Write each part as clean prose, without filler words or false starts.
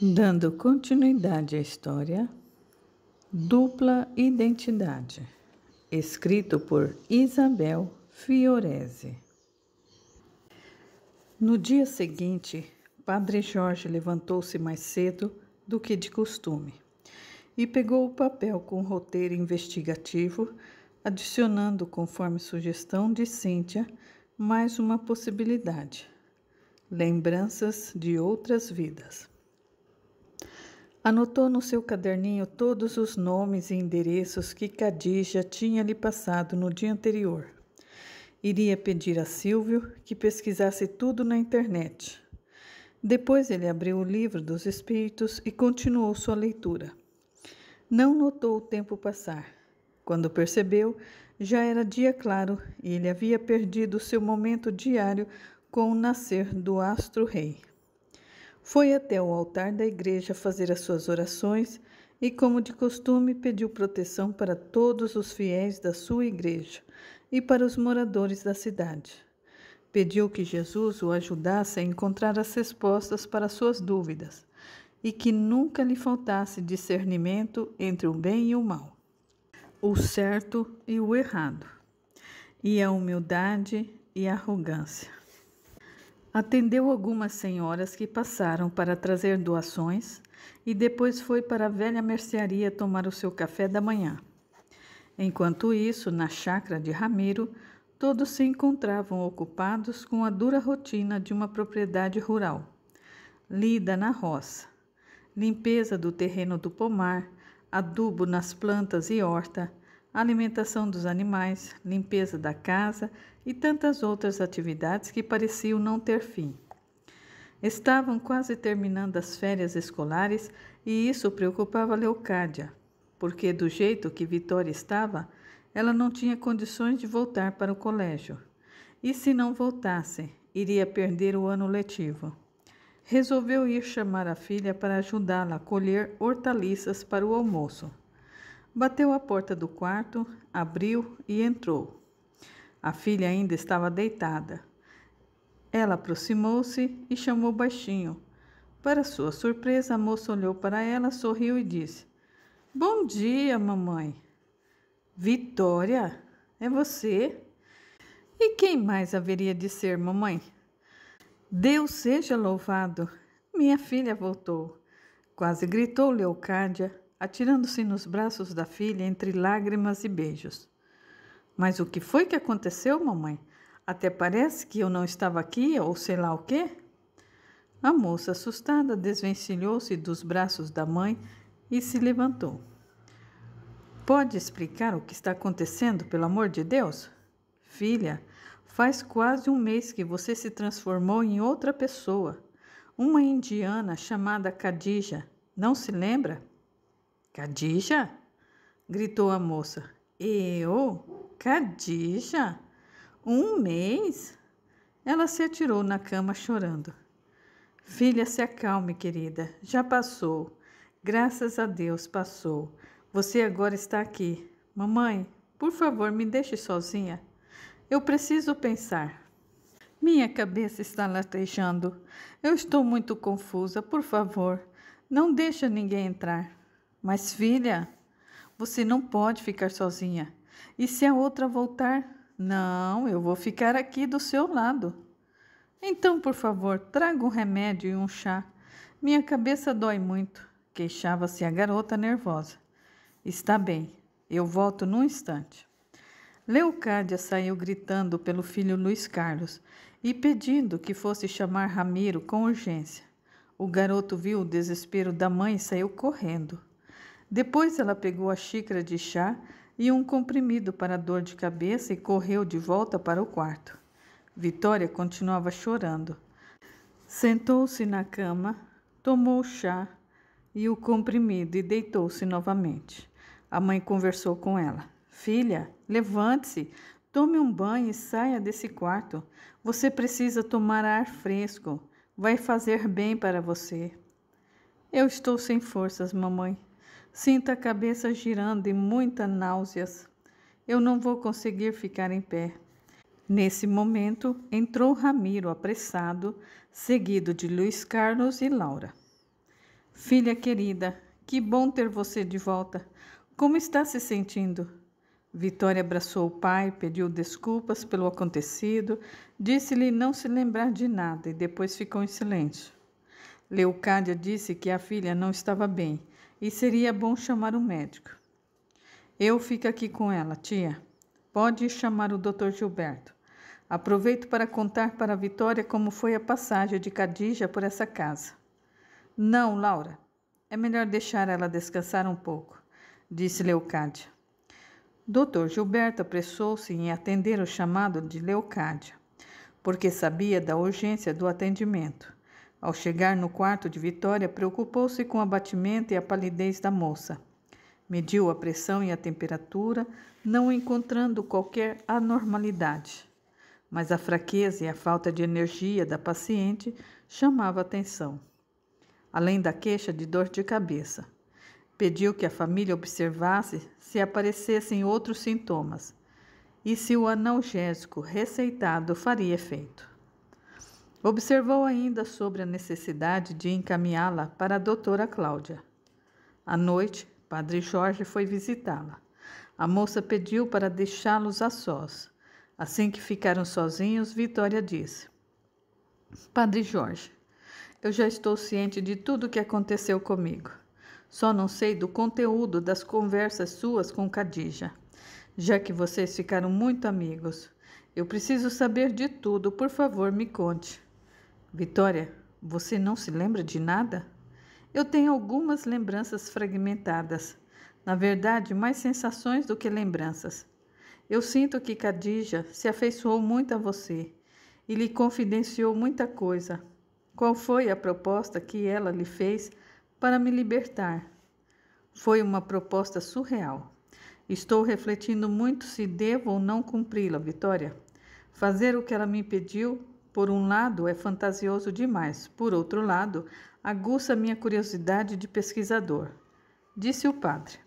Dando continuidade à história, Dupla Identidade, escrito por Isabel Fiorese. No dia seguinte, Padre Jorge levantou-se mais cedo do que de costume e pegou o papel com o roteiro investigativo, adicionando, conforme sugestão de Cíntia, mais uma possibilidade: lembranças de outras vidas. Anotou no seu caderninho todos os nomes e endereços que Khadija tinha lhe passado no dia anterior. Iria pedir a Silvio que pesquisasse tudo na internet. Depois ele abriu o livro dos espíritos e continuou sua leitura. Não notou o tempo passar. Quando percebeu, já era dia claro e ele havia perdido seu momento diário com o nascer do astro-rei. Foi até o altar da igreja fazer as suas orações e, como de costume, pediu proteção para todos os fiéis da sua igreja e para os moradores da cidade. Pediu que Jesus o ajudasse a encontrar as respostas para suas dúvidas e que nunca lhe faltasse discernimento entre o bem e o mal, o certo e o errado, e a humildade e a arrogância. Atendeu algumas senhoras que passaram para trazer doações e depois foi para a velha mercearia tomar o seu café da manhã. Enquanto isso, na chácara de Ramiro, todos se encontravam ocupados com a dura rotina de uma propriedade rural. Lida na roça, limpeza do terreno do pomar, adubo nas plantas e horta, alimentação dos animais, limpeza da casa e tantas outras atividades que pareciam não ter fim. Estavam quase terminando as férias escolares e isso preocupava Leocádia, porque do jeito que Vitória estava, ela não tinha condições de voltar para o colégio. E se não voltasse, iria perder o ano letivo. Resolveu ir chamar a filha para ajudá-la a colher hortaliças para o almoço. Bateu à porta do quarto, abriu e entrou. A filha ainda estava deitada. Ela aproximou-se e chamou baixinho. Para sua surpresa, a moça olhou para ela, sorriu e disse: "Bom dia, mamãe." "Vitória, é você? E quem mais haveria de ser, mamãe?" "Deus seja louvado, minha filha voltou," quase gritou Leocádia, atirando-se nos braços da filha entre lágrimas e beijos. "Mas o que foi que aconteceu, mamãe? Até parece que eu não estava aqui, ou sei lá o quê." A moça, assustada, desvencilhou-se dos braços da mãe e se levantou. "Pode explicar o que está acontecendo, pelo amor de Deus?" "Filha, faz quase um mês que você se transformou em outra pessoa, uma indiana chamada Khadija. Não se lembra?" "Khadija?" gritou a moça. "Eu? Khadija? Um mês?" Ela se atirou na cama chorando. "Filha, se acalme, querida. Já passou. Graças a Deus passou. Você agora está aqui. Mamãe, por favor, me deixe sozinha. Eu preciso pensar. Minha cabeça está latejando. Eu estou muito confusa. Por favor, não deixe ninguém entrar." "Mas, filha, você não pode ficar sozinha. E se a outra voltar?" "Não, eu vou ficar aqui do seu lado." "Então, por favor, traga um remédio e um chá. Minha cabeça dói muito," queixava-se a garota nervosa. "Está bem, eu volto num instante." Leocádia saiu gritando pelo filho Luiz Carlos e pedindo que fosse chamar Ramiro com urgência. O garoto viu o desespero da mãe e saiu correndo. Depois ela pegou a xícara de chá e um comprimido para dor de cabeça e correu de volta para o quarto. Vitória continuava chorando. Sentou-se na cama, tomou o chá e o comprimido e deitou-se novamente. A mãe conversou com ela. "Filha, levante-se, tome um banho e saia desse quarto. Você precisa tomar ar fresco. Vai fazer bem para você." "Eu estou sem forças, mamãe. Sinto a cabeça girando e muitas náuseas. Eu não vou conseguir ficar em pé." Nesse momento, entrou Ramiro apressado, seguido de Luiz Carlos e Laura. Filha querida, que bom ter você de volta. Como está se sentindo? Vitória abraçou o pai, pediu desculpas pelo acontecido, disse-lhe não se lembrar de nada e depois ficou em silêncio. Leocádia disse que a filha não estava bem e seria bom chamar um médico. Eu fico aqui com ela, tia. Pode chamar o Dr. Gilberto. Aproveito para contar para a Vitória como foi a passagem de Khadija por essa casa. Não, Laura. É melhor deixar ela descansar um pouco, disse Leocádia. Dr. Gilberto apressou-se em atender o chamado de Leocádia, porque sabia da urgência do atendimento. Ao chegar no quarto de Vitória, preocupou-se com o abatimento e a palidez da moça. Mediu a pressão e a temperatura, não encontrando qualquer anormalidade. Mas a fraqueza e a falta de energia da paciente chamava atenção. Além da queixa de dor de cabeça. Pediu que a família observasse se aparecessem outros sintomas e se o analgésico receitado faria efeito. Observou ainda sobre a necessidade de encaminhá-la para a doutora Cláudia. À noite, Padre Jorge foi visitá-la. A moça pediu para deixá-los a sós. Assim que ficaram sozinhos, Vitória disse: Padre Jorge, eu já estou ciente de tudo o que aconteceu comigo. Só não sei do conteúdo das conversas suas com Khadija. Já que vocês ficaram muito amigos, eu preciso saber de tudo. Por favor, me conte. Vitória, você não se lembra de nada? Eu tenho algumas lembranças fragmentadas. Na verdade, mais sensações do que lembranças. Eu sinto que Khadija se afeiçoou muito a você e lhe confidenciou muita coisa. Qual foi a proposta que ela lhe fez para me libertar? Foi uma proposta surreal. Estou refletindo muito se devo ou não cumpri-la, Vitória. Fazer o que ela me pediu, por um lado, é fantasioso demais. Por outro lado, aguça minha curiosidade de pesquisador. Disse o padre.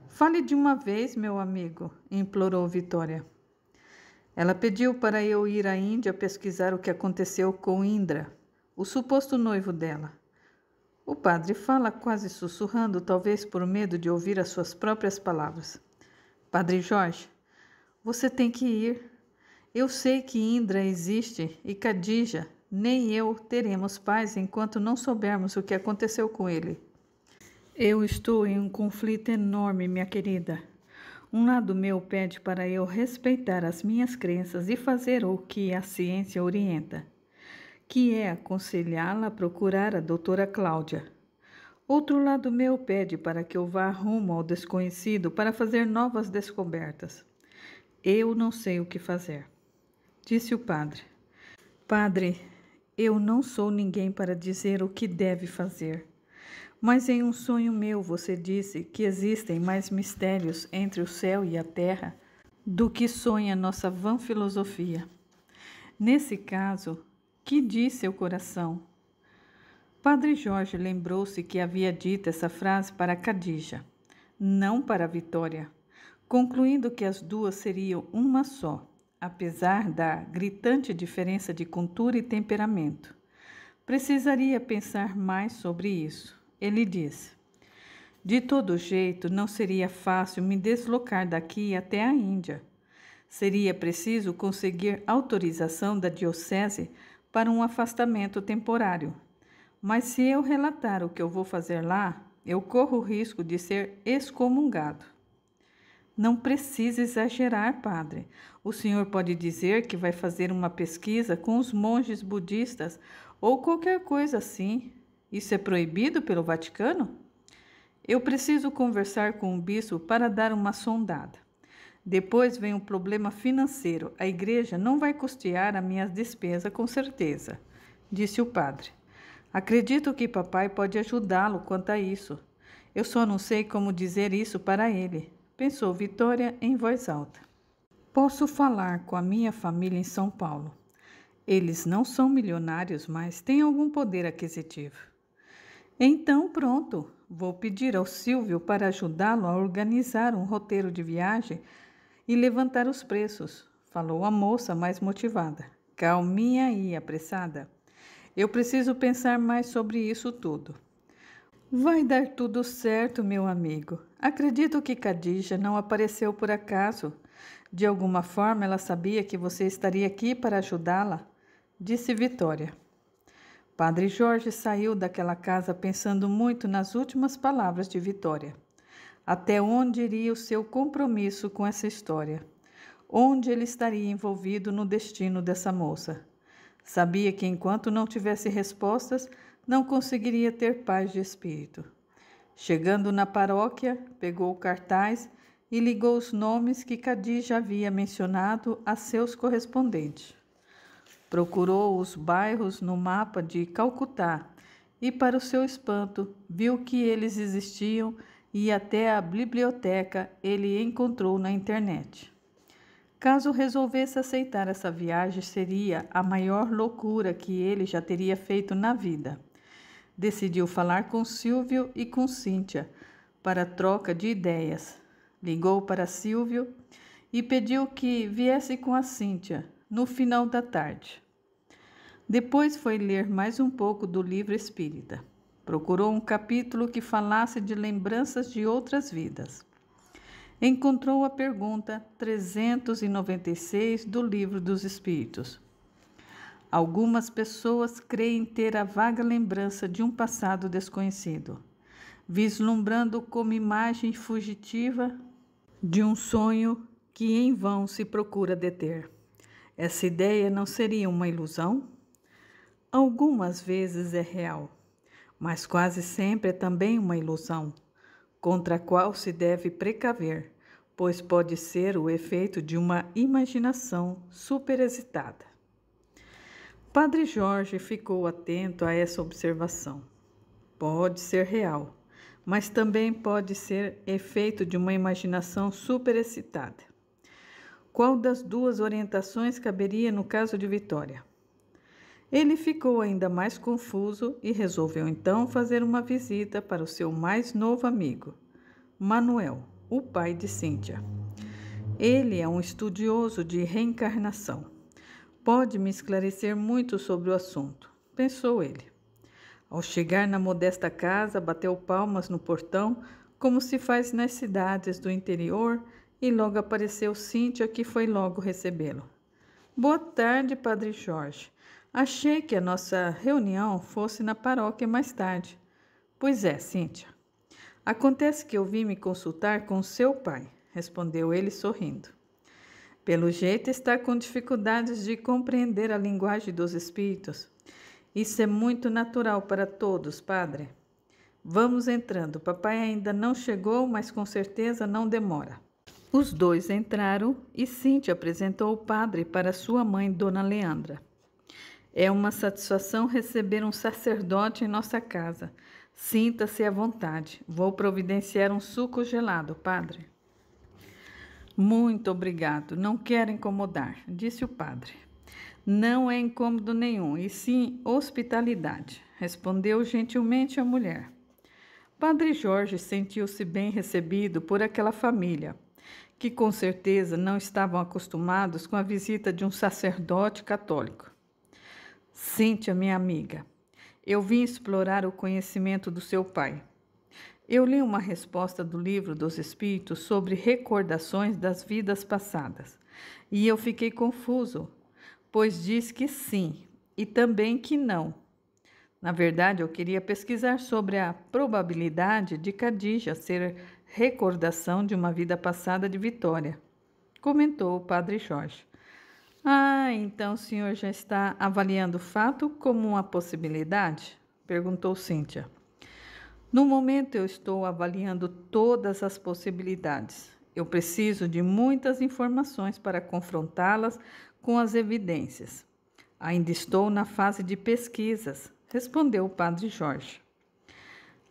Fale de uma vez, meu amigo, implorou Vitória. Ela pediu para eu ir à Índia pesquisar o que aconteceu com Indra, o suposto noivo dela. O padre fala quase sussurrando, talvez por medo de ouvir as suas próprias palavras. Padre Jorge, você tem que ir. Eu sei que Indra existe e Khadija, nem eu teremos paz enquanto não soubermos o que aconteceu com ele. Eu estou em um conflito enorme, minha querida. Um lado meu pede para eu respeitar as minhas crenças e fazer o que a ciência orienta, que é aconselhá-la a procurar a doutora Cláudia. Outro lado meu pede para que eu vá rumo ao desconhecido para fazer novas descobertas. Eu não sei o que fazer, disse o padre. Padre, eu não sou ninguém para dizer o que deve fazer. Mas em um sonho meu você disse que existem mais mistérios entre o céu e a terra do que sonha nossa vã filosofia. Nesse caso, que diz seu coração? Padre Jorge lembrou-se que havia dito essa frase para Khadija, não para Vitória, concluindo que as duas seriam uma só, apesar da gritante diferença de cultura e temperamento. Precisaria pensar mais sobre isso. Ele disse: de todo jeito, não seria fácil me deslocar daqui até a Índia. Seria preciso conseguir autorização da diocese para um afastamento temporário. Mas se eu relatar o que eu vou fazer lá, eu corro o risco de ser excomungado. Não precisa exagerar, padre. O senhor pode dizer que vai fazer uma pesquisa com os monges budistas ou qualquer coisa assim. Isso é proibido pelo Vaticano? Eu preciso conversar com o bispo para dar uma sondada. Depois vem o problema financeiro. A igreja não vai custear a minha despesa com certeza, disse o padre. Acredito que papai pode ajudá-lo quanto a isso. Eu só não sei como dizer isso para ele, pensou Vitória em voz alta. Posso falar com a minha família em São Paulo. Eles não são milionários, mas têm algum poder aquisitivo. Então, pronto, vou pedir ao Silvio para ajudá-lo a organizar um roteiro de viagem e levantar os preços, falou a moça mais motivada. Calminha e apressada. Eu preciso pensar mais sobre isso tudo. Vai dar tudo certo, meu amigo. Acredito que Khadija não apareceu por acaso. De alguma forma ela sabia que você estaria aqui para ajudá-la, disse Vitória. Padre Jorge saiu daquela casa pensando muito nas últimas palavras de Vitória. Até onde iria o seu compromisso com essa história? Onde ele estaria envolvido no destino dessa moça? Sabia que enquanto não tivesse respostas, não conseguiria ter paz de espírito. Chegando na paróquia, pegou o cartaz e ligou os nomes que Khadija havia mencionado a seus correspondentes. Procurou os bairros no mapa de Calcutá e, para o seu espanto, viu que eles existiam e até a biblioteca ele encontrou na internet. Caso resolvesse aceitar essa viagem, seria a maior loucura que ele já teria feito na vida. Decidiu falar com Silvio e com Cíntia para troca de ideias. Ligou para Silvio e pediu que viesse com a Cíntia no final da tarde. Depois foi ler mais um pouco do livro espírita. Procurou um capítulo que falasse de lembranças de outras vidas. Encontrou a pergunta 396 do Livro dos Espíritos. Algumas pessoas creem ter a vaga lembrança de um passado desconhecido, vislumbrando como imagem fugitiva de um sonho que em vão se procura deter. Essa ideia não seria uma ilusão? Algumas vezes é real, mas quase sempre é também uma ilusão, contra a qual se deve precaver, pois pode ser o efeito de uma imaginação superexcitada. Padre Jorge ficou atento a essa observação. Pode ser real, mas também pode ser efeito de uma imaginação superexcitada. Qual das duas orientações caberia no caso de Vitória? Ele ficou ainda mais confuso e resolveu então fazer uma visita para o seu mais novo amigo, Manuel, o pai de Cíntia. Ele é um estudioso de reencarnação. Pode me esclarecer muito sobre o assunto, pensou ele. Ao chegar na modesta casa, bateu palmas no portão, como se faz nas cidades do interior, e logo apareceu Cíntia, que foi logo recebê-lo. Boa tarde, Padre Jorge. Achei que a nossa reunião fosse na paróquia mais tarde. Pois é, Cíntia. Acontece que eu vim me consultar com seu pai, respondeu ele sorrindo. Pelo jeito está com dificuldades de compreender a linguagem dos espíritos. Isso é muito natural para todos, padre. Vamos entrando. Papai ainda não chegou, mas com certeza não demora. Os dois entraram e Cíntia apresentou o padre para sua mãe, Dona Leandra. É uma satisfação receber um sacerdote em nossa casa. Sinta-se à vontade. Vou providenciar um suco gelado, padre. Muito obrigado. Não quero incomodar, disse o padre. Não é incômodo nenhum, e sim hospitalidade, respondeu gentilmente a mulher. Padre Jorge sentiu-se bem recebido por aquela família, que com certeza não estavam acostumados com a visita de um sacerdote católico. Cíntia, minha amiga, eu vim explorar o conhecimento do seu pai. Eu li uma resposta do Livro dos Espíritos sobre recordações das vidas passadas, e eu fiquei confuso, pois diz que sim e também que não. Na verdade, eu queria pesquisar sobre a probabilidade de Khadija ser recordação de uma vida passada de Vitória, comentou o Padre Jorge. Ah, então o senhor já está avaliando o fato como uma possibilidade? Perguntou Cíntia. No momento eu estou avaliando todas as possibilidades. Eu preciso de muitas informações para confrontá-las com as evidências. Ainda estou na fase de pesquisas, respondeu o Padre Jorge.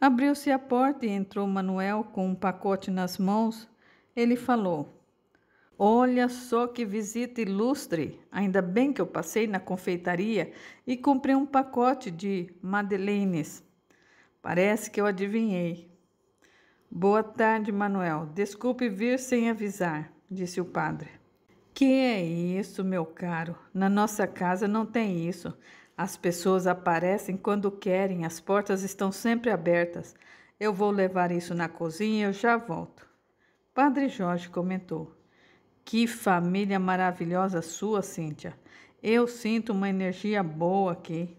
Abriu-se a porta e entrou Manuel com um pacote nas mãos. Ele falou: Olha só que visita ilustre! Ainda bem que eu passei na confeitaria e comprei um pacote de madeleines. Parece que eu adivinhei. Boa tarde, Manuel. Desculpe vir sem avisar, disse o padre. Que é isso, meu caro? Na nossa casa não tem isso. As pessoas aparecem quando querem, as portas estão sempre abertas. Eu vou levar isso na cozinha e eu já volto. Padre Jorge comentou. Que família maravilhosa sua, Cíntia. Eu sinto uma energia boa aqui.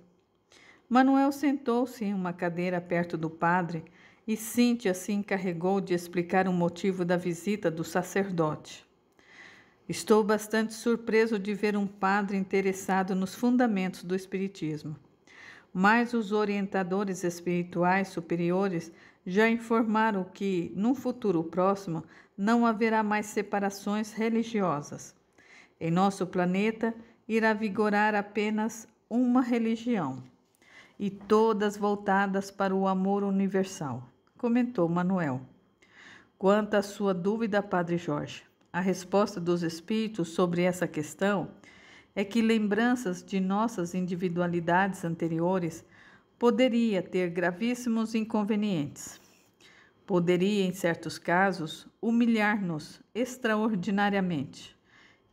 Manuel sentou-se em uma cadeira perto do padre e Cíntia se encarregou de explicar o motivo da visita do sacerdote. Estou bastante surpreso de ver um padre interessado nos fundamentos do espiritismo. Mas os orientadores espirituais superiores já informaram que, num futuro próximo, não haverá mais separações religiosas. Em nosso planeta, irá vigorar apenas uma religião, e todas voltadas para o amor universal, comentou Manuel. Quanto à sua dúvida, Padre Jorge, a resposta dos espíritos sobre essa questão é que lembranças de nossas individualidades anteriores poderia ter gravíssimos inconvenientes. Poderia, em certos casos, humilhar-nos extraordinariamente.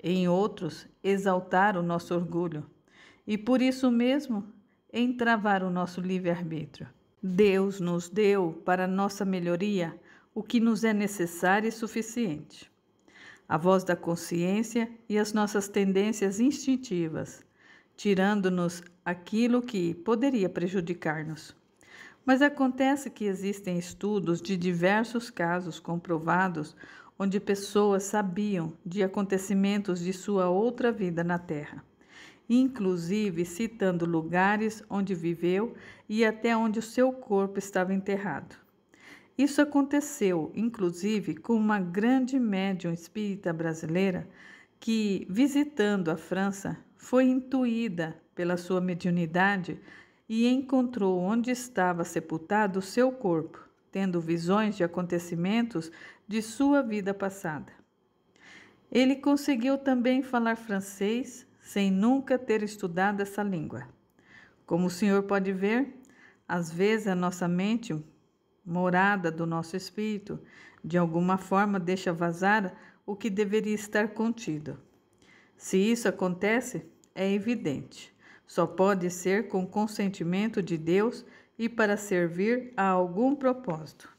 Em outros, exaltar o nosso orgulho. E por isso mesmo, entravar o nosso livre-arbítrio. Deus nos deu, para nossa melhoria, o que nos é necessário e suficiente. A voz da consciência e as nossas tendências instintivas, tirando-nos aquilo que poderia prejudicar-nos. Mas acontece que existem estudos de diversos casos comprovados onde pessoas sabiam de acontecimentos de sua outra vida na Terra, inclusive citando lugares onde viveu e até onde o seu corpo estava enterrado. Isso aconteceu, inclusive, com uma grande médium espírita brasileira que, visitando a França, foi intuída pela sua mediunidade e encontrou onde estava sepultado o seu corpo, tendo visões de acontecimentos de sua vida passada. Ele conseguiu também falar francês, sem nunca ter estudado essa língua. Como o senhor pode ver, às vezes a nossa mente, morada do nosso espírito, de alguma forma deixa vazar o que deveria estar contido. Se isso acontece, é evidente. Só pode ser com consentimento de Deus e para servir a algum propósito.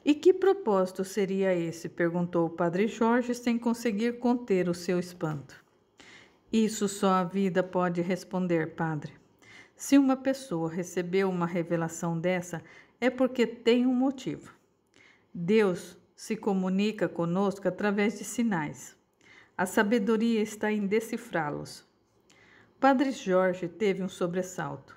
E que propósito seria esse? Perguntou o Padre Jorge sem conseguir conter o seu espanto. Isso só a vida pode responder, Padre. Se uma pessoa recebeu uma revelação dessa, é porque tem um motivo. Deus se comunica conosco através de sinais. A sabedoria está em decifrá-los. Padre Jorge teve um sobressalto.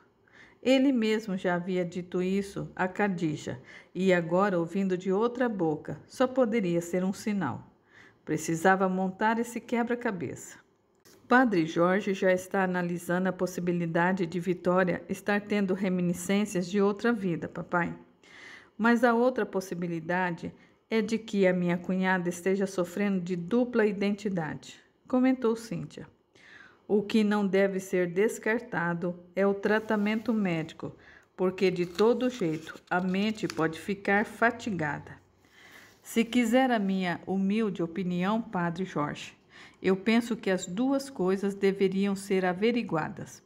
Ele mesmo já havia dito isso a Khadija, e agora, ouvindo de outra boca, só poderia ser um sinal. Precisava montar esse quebra-cabeça. Padre Jorge já está analisando a possibilidade de Vitória estar tendo reminiscências de outra vida, papai. Mas a outra possibilidade é de que a minha cunhada esteja sofrendo de dupla identidade, comentou Cíntia. O que não deve ser descartado é o tratamento médico, porque de todo jeito a mente pode ficar fatigada. Se quiser a minha humilde opinião, Padre Jorge, eu penso que as duas coisas deveriam ser averiguadas.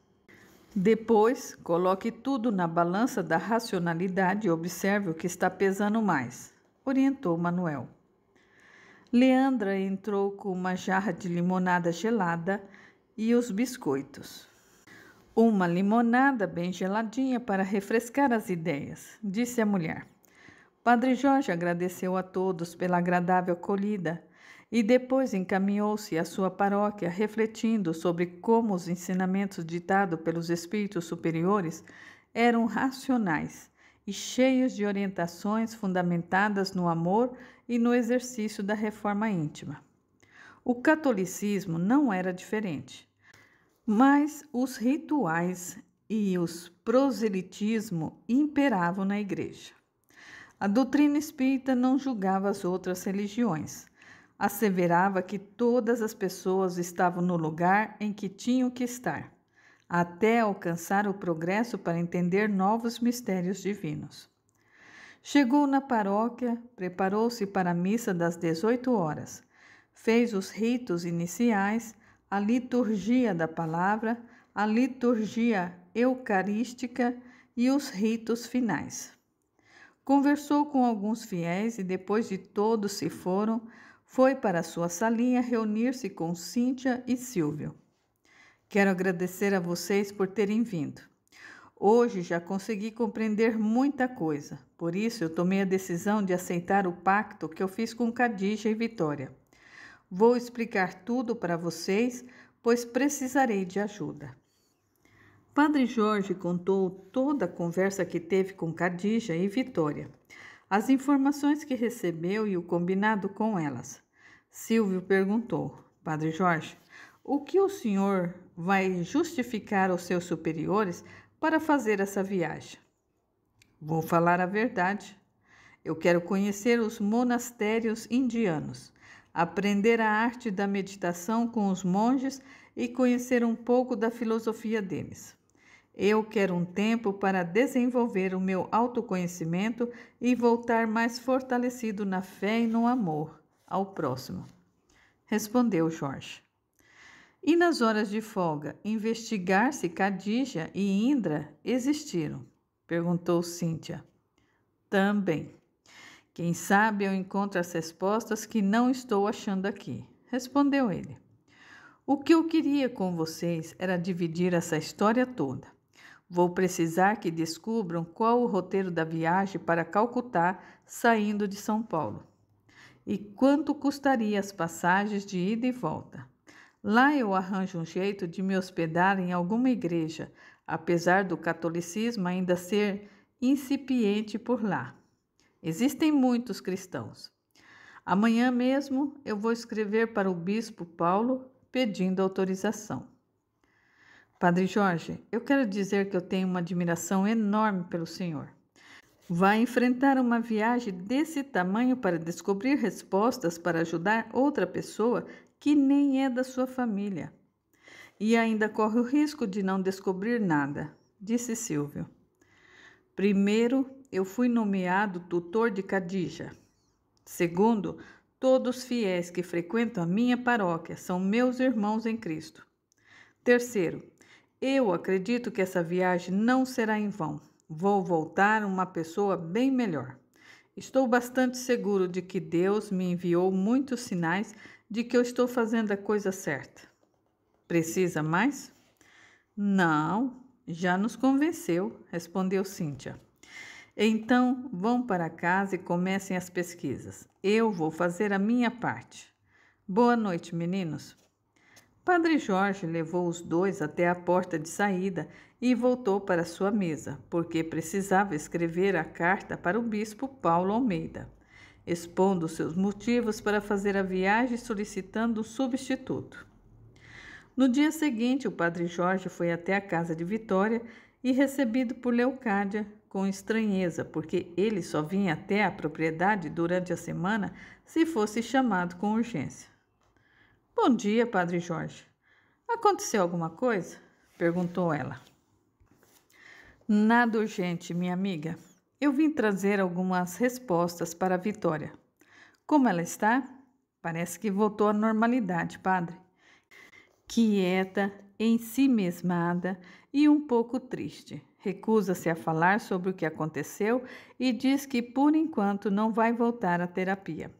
Depois, coloque tudo na balança da racionalidade e observe o que está pesando mais, orientou Manuel. Leandra entrou com uma jarra de limonada gelada e os biscoitos. Uma limonada bem geladinha para refrescar as ideias, disse a mulher. Padre Jorge agradeceu a todos pela agradável acolhida e depois encaminhou-se à sua paróquia, refletindo sobre como os ensinamentos ditados pelos espíritos superiores eram racionais e cheios de orientações fundamentadas no amor e no exercício da reforma íntima. O catolicismo não era diferente, mas os rituais e os proselitismo imperavam na igreja. A doutrina espírita não julgava as outras religiões. Asseverava que todas as pessoas estavam no lugar em que tinham que estar, até alcançar o progresso para entender novos mistérios divinos. Chegou na paróquia, preparou-se para a missa das 18 horas, fez os ritos iniciais, a liturgia da palavra, a liturgia eucarística e os ritos finais. Conversou com alguns fiéis e, depois de todos se foram, foi para sua salinha reunir-se com Cíntia e Silvio. Quero agradecer a vocês por terem vindo. Hoje já consegui compreender muita coisa, por isso eu tomei a decisão de aceitar o pacto que eu fiz com Khadija e Vitória. Vou explicar tudo para vocês, pois precisarei de ajuda. Padre Jorge contou toda a conversa que teve com Khadija e Vitória, as informações que recebeu e o combinado com elas. Silvio perguntou: Padre Jorge, o que o senhor vai justificar aos seus superiores para fazer essa viagem? Vou falar a verdade. Eu quero conhecer os monastérios indianos, aprender a arte da meditação com os monges e conhecer um pouco da filosofia deles. Eu quero um tempo para desenvolver o meu autoconhecimento e voltar mais fortalecido na fé e no amor ao próximo, respondeu Jorge. E nas horas de folga, investigar se Khadija e Indra existiram? Perguntou Cíntia. Também. Quem sabe eu encontro as respostas que não estou achando aqui, respondeu ele. O que eu queria com vocês era dividir essa história toda. Vou precisar que descubram qual o roteiro da viagem para Calcutá saindo de São Paulo. E quanto custaria as passagens de ida e volta. Lá eu arranjo um jeito de me hospedar em alguma igreja, apesar do catolicismo ainda ser incipiente por lá. Existem muitos cristãos. Amanhã mesmo eu vou escrever para o bispo Paulo pedindo autorização. Padre Jorge, eu quero dizer que eu tenho uma admiração enorme pelo senhor. Vai enfrentar uma viagem desse tamanho para descobrir respostas para ajudar outra pessoa que nem é da sua família. E ainda corre o risco de não descobrir nada, disse Silvio. Primeiro, eu fui nomeado tutor de Khadija. Segundo, todos os fiéis que frequentam a minha paróquia são meus irmãos em Cristo. Terceiro, eu acredito que essa viagem não será em vão. Vou voltar uma pessoa bem melhor. Estou bastante seguro de que Deus me enviou muitos sinais de que eu estou fazendo a coisa certa. Precisa mais? Não, já nos convenceu, respondeu Cíntia. Então, vão para casa e comecem as pesquisas. Eu vou fazer a minha parte. Boa noite, meninos. Padre Jorge levou os dois até a porta de saída e voltou para sua mesa, porque precisava escrever a carta para o bispo Paulo Almeida, expondo seus motivos para fazer a viagem e solicitando um substituto. No dia seguinte, o Padre Jorge foi até a casa de Vitória e recebido por Leocádia com estranheza, porque ele só vinha até a propriedade durante a semana se fosse chamado com urgência. Bom dia, Padre Jorge. Aconteceu alguma coisa? Perguntou ela. Nada urgente, minha amiga. Eu vim trazer algumas respostas para a Vitória. Como ela está? Parece que voltou à normalidade, padre. Quieta, ensimesmada e um pouco triste. Recusa-se a falar sobre o que aconteceu e diz que, por enquanto, não vai voltar à terapia.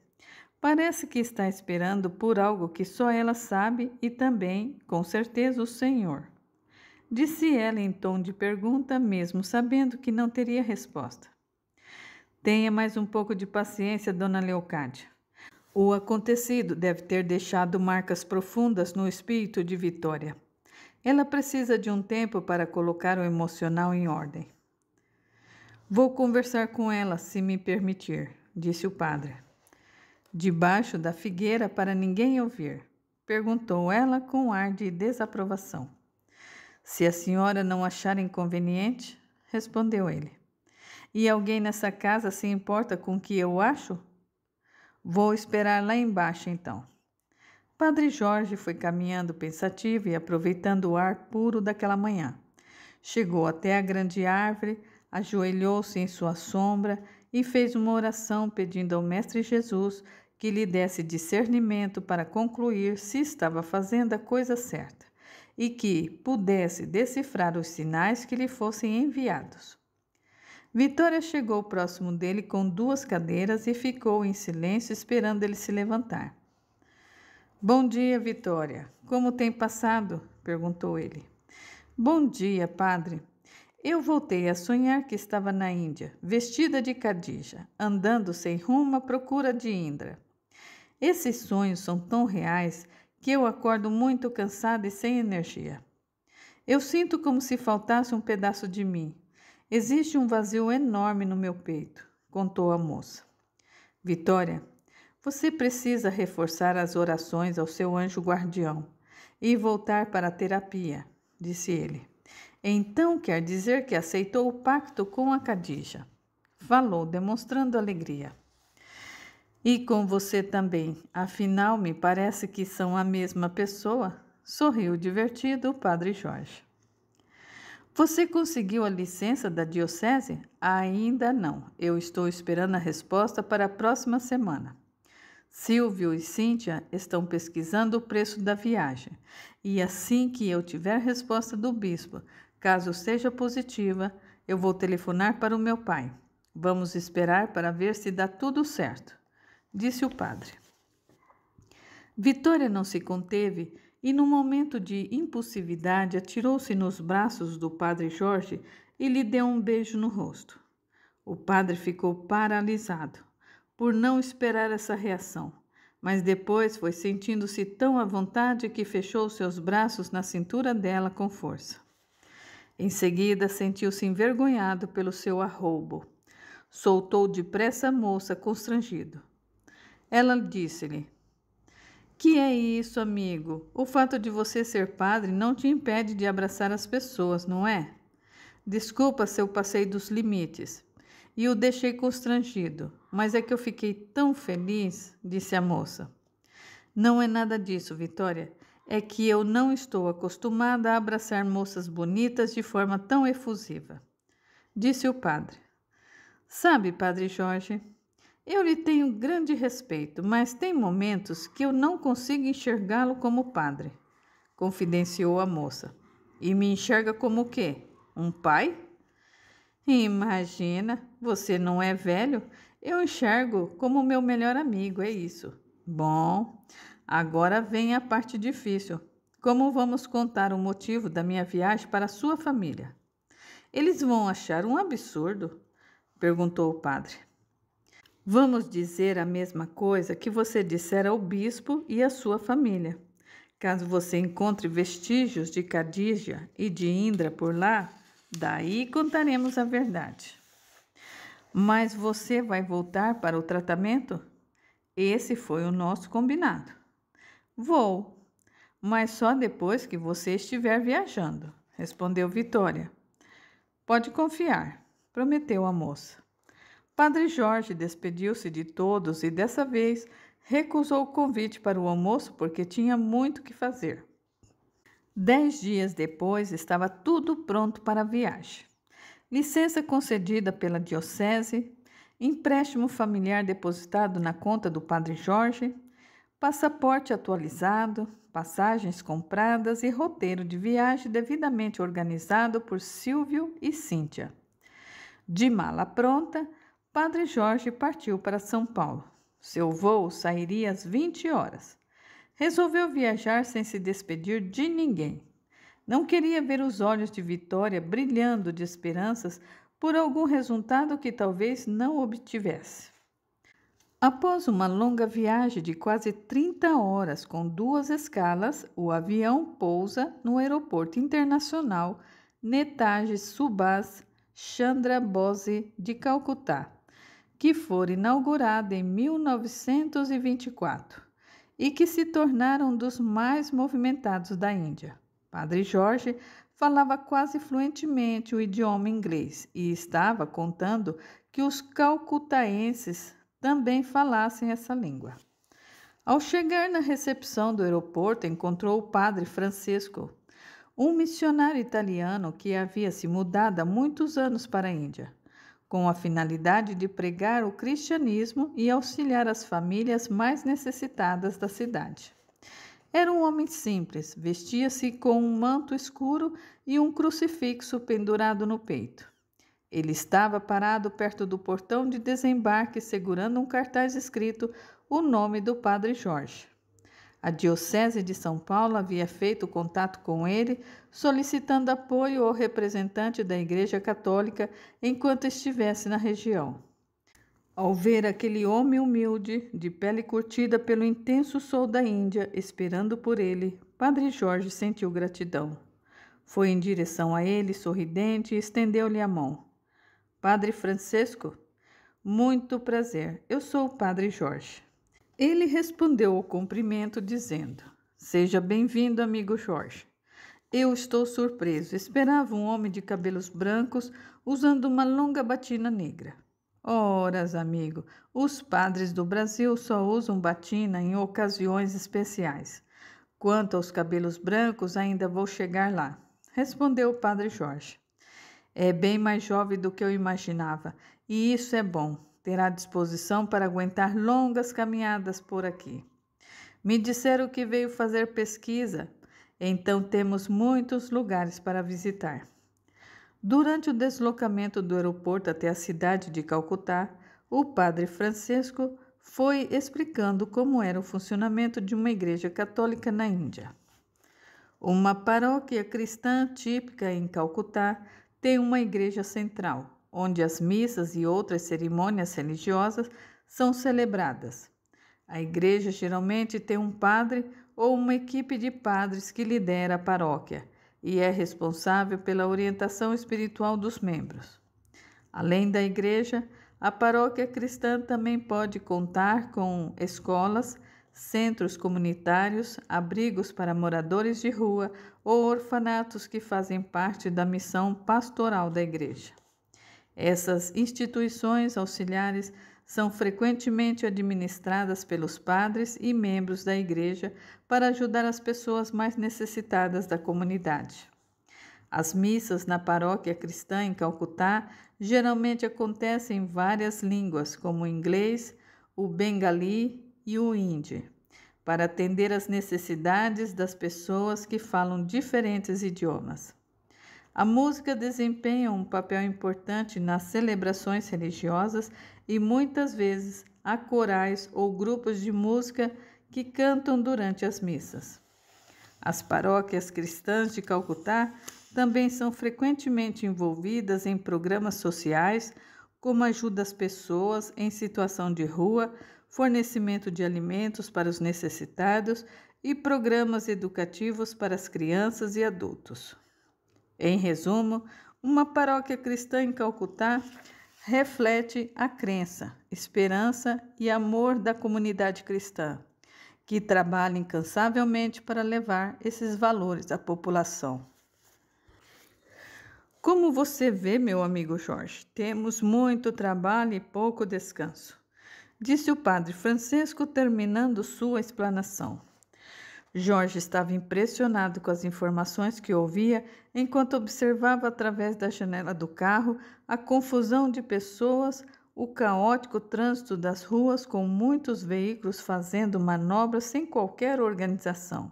Parece que está esperando por algo que só ela sabe e também, com certeza, o Senhor. Disse ela em tom de pergunta, mesmo sabendo que não teria resposta. Tenha mais um pouco de paciência, dona Leocádia. O acontecido deve ter deixado marcas profundas no espírito de Vitória. Ela precisa de um tempo para colocar o emocional em ordem. Vou conversar com ela, se me permitir, disse o padre. Debaixo da figueira para ninguém ouvir, perguntou ela com ar de desaprovação. Se a senhora não achar inconveniente, respondeu ele. E alguém nessa casa se importa com o que eu acho? Vou esperar lá embaixo, então. Padre Jorge foi caminhando pensativo e aproveitando o ar puro daquela manhã. Chegou até a grande árvore, ajoelhou-se em sua sombra e fez uma oração pedindo ao Mestre Jesus que lhe desse discernimento para concluir se estava fazendo a coisa certa e que pudesse decifrar os sinais que lhe fossem enviados. Vitória chegou próximo dele com 2 cadeiras e ficou em silêncio esperando ele se levantar. Bom dia, Vitória. Como tem passado? Perguntou ele. Bom dia, padre. Eu voltei a sonhar que estava na Índia, vestida de Khadija, andando sem rumo à procura de Indra. Esses sonhos são tão reais que eu acordo muito cansada e sem energia. Eu sinto como se faltasse um pedaço de mim. Existe um vazio enorme no meu peito, contou a moça. Vitória, você precisa reforçar as orações ao seu anjo guardião e voltar para a terapia, disse ele. Então quer dizer que aceitou o pacto com a Khadija. Falou, demonstrando alegria. E com você também, afinal me parece que são a mesma pessoa, sorriu divertido o padre Jorge. Você conseguiu a licença da diocese? Ainda não. Eu estou esperando a resposta para a próxima semana. Silvio e Cíntia estão pesquisando o preço da viagem. E assim que eu tiver a resposta do bispo, caso seja positiva, eu vou telefonar para o meu pai. Vamos esperar para ver se dá tudo certo, disse o padre. Vitória não se conteve e, num momento de impulsividade, atirou-se nos braços do padre Jorge e lhe deu um beijo no rosto. O padre ficou paralisado, por não esperar essa reação, mas depois foi sentindo-se tão à vontade que fechou seus braços na cintura dela com força. Em seguida, sentiu-se envergonhado pelo seu arroubo. Soltou depressa a moça, constrangido. Ela disse-lhe: Que é isso, amigo? O fato de você ser padre não te impede de abraçar as pessoas, não é? Desculpa se eu passei dos limites e o deixei constrangido, mas é que eu fiquei tão feliz, disse a moça. Não é nada disso, Vitória. É que eu não estou acostumada a abraçar moças bonitas de forma tão efusiva, disse o padre. Sabe, padre Jorge, eu lhe tenho grande respeito, mas tem momentos que eu não consigo enxergá-lo como padre, confidenciou a moça. E me enxerga como o quê? Um pai? Imagina, você não é velho? Eu enxergo como meu melhor amigo, é isso. Bom, agora vem a parte difícil. Como vamos contar o motivo da minha viagem para a sua família? Eles vão achar um absurdo? Perguntou o padre. Vamos dizer a mesma coisa que você dissera ao bispo e à sua família. Caso você encontre vestígios de Khadija e de Indra por lá, daí contaremos a verdade. Mas você vai voltar para o tratamento? Esse foi o nosso combinado. Vou, mas só depois que você estiver viajando, respondeu Vitória. Pode confiar, prometeu a moça. Padre Jorge despediu-se de todos e, dessa vez, recusou o convite para o almoço porque tinha muito que fazer. 10 dias depois, estava tudo pronto para a viagem. Licença concedida pela diocese, empréstimo familiar depositado na conta do padre Jorge, passaporte atualizado, passagens compradas e roteiro de viagem devidamente organizado por Silvio e Cíntia. De mala pronta, Padre Jorge partiu para São Paulo. Seu voo sairia às 20 horas. Resolveu viajar sem se despedir de ninguém. Não queria ver os olhos de Vitória brilhando de esperanças por algum resultado que talvez não obtivesse. Após uma longa viagem de quase 30 horas com 2 escalas, o avião pousa no Aeroporto Internacional Netaji Subhas Chandra Bose de Calcutá, que fora inaugurada em 1924 e que se tornaram um dos mais movimentados da Índia. Padre Jorge falava quase fluentemente o idioma inglês e estava contando que os calcutaenses também falassem essa língua. Ao chegar na recepção do aeroporto, encontrou o padre Francisco, um missionário italiano que havia se mudado há muitos anos para a Índia, com a finalidade de pregar o cristianismo e auxiliar as famílias mais necessitadas da cidade. Era um homem simples, vestia-se com um manto escuro e um crucifixo pendurado no peito. Ele estava parado perto do portão de desembarque, segurando um cartaz escrito o nome do padre Jorge. A Diocese de São Paulo havia feito contato com ele, solicitando apoio ao representante da Igreja Católica enquanto estivesse na região. Ao ver aquele homem humilde, de pele curtida pelo intenso sol da Índia, esperando por ele, Padre Jorge sentiu gratidão. Foi em direção a ele, sorridente, e estendeu-lhe a mão. Padre Francisco? Muito prazer, eu sou o Padre Jorge. Ele respondeu ao cumprimento dizendo: Seja bem-vindo, amigo Jorge. Eu estou surpreso, esperava um homem de cabelos brancos usando uma longa batina negra. Ora, amigo, os padres do Brasil só usam batina em ocasiões especiais. Quanto aos cabelos brancos, ainda vou chegar lá, respondeu o Padre Jorge. É bem mais jovem do que eu imaginava, e isso é bom. Terá disposição para aguentar longas caminhadas por aqui. Me disseram que veio fazer pesquisa, então temos muitos lugares para visitar. Durante o deslocamento do aeroporto até a cidade de Calcutá, o Padre Francisco foi explicando como era o funcionamento de uma igreja católica na Índia. Uma paróquia cristã típica em Calcutá tem uma igreja central, onde as missas e outras cerimônias religiosas são celebradas. A igreja geralmente tem um padre ou uma equipe de padres que lidera a paróquia e é responsável pela orientação espiritual dos membros. Além da igreja, a paróquia cristã também pode contar com escolas, centros comunitários, abrigos para moradores de rua ou orfanatos que fazem parte da missão pastoral da igreja. Essas instituições auxiliares são frequentemente administradas pelos padres e membros da igreja para ajudar as pessoas mais necessitadas da comunidade. As missas na paróquia cristã em Calcutá geralmente acontecem em várias línguas, como o inglês, o bengali e o hindi, para atender às necessidades das pessoas que falam diferentes idiomas. A música desempenha um papel importante nas celebrações religiosas e muitas vezes há corais ou grupos de música que cantam durante as missas. As paróquias cristãs de Calcutá também são frequentemente envolvidas em programas sociais, como ajuda às pessoas em situação de rua, fornecimento de alimentos para os necessitados e programas educativos para as crianças e adultos. Em resumo, uma paróquia cristã em Calcutá reflete a crença, esperança e amor da comunidade cristã, que trabalha incansavelmente para levar esses valores à população. Como você vê, meu amigo Jorge, temos muito trabalho e pouco descanso, disse o Padre Francisco, terminando sua explanação. Jorge estava impressionado com as informações que ouvia enquanto observava através da janela do carro a confusão de pessoas, o caótico trânsito das ruas com muitos veículos fazendo manobras sem qualquer organização.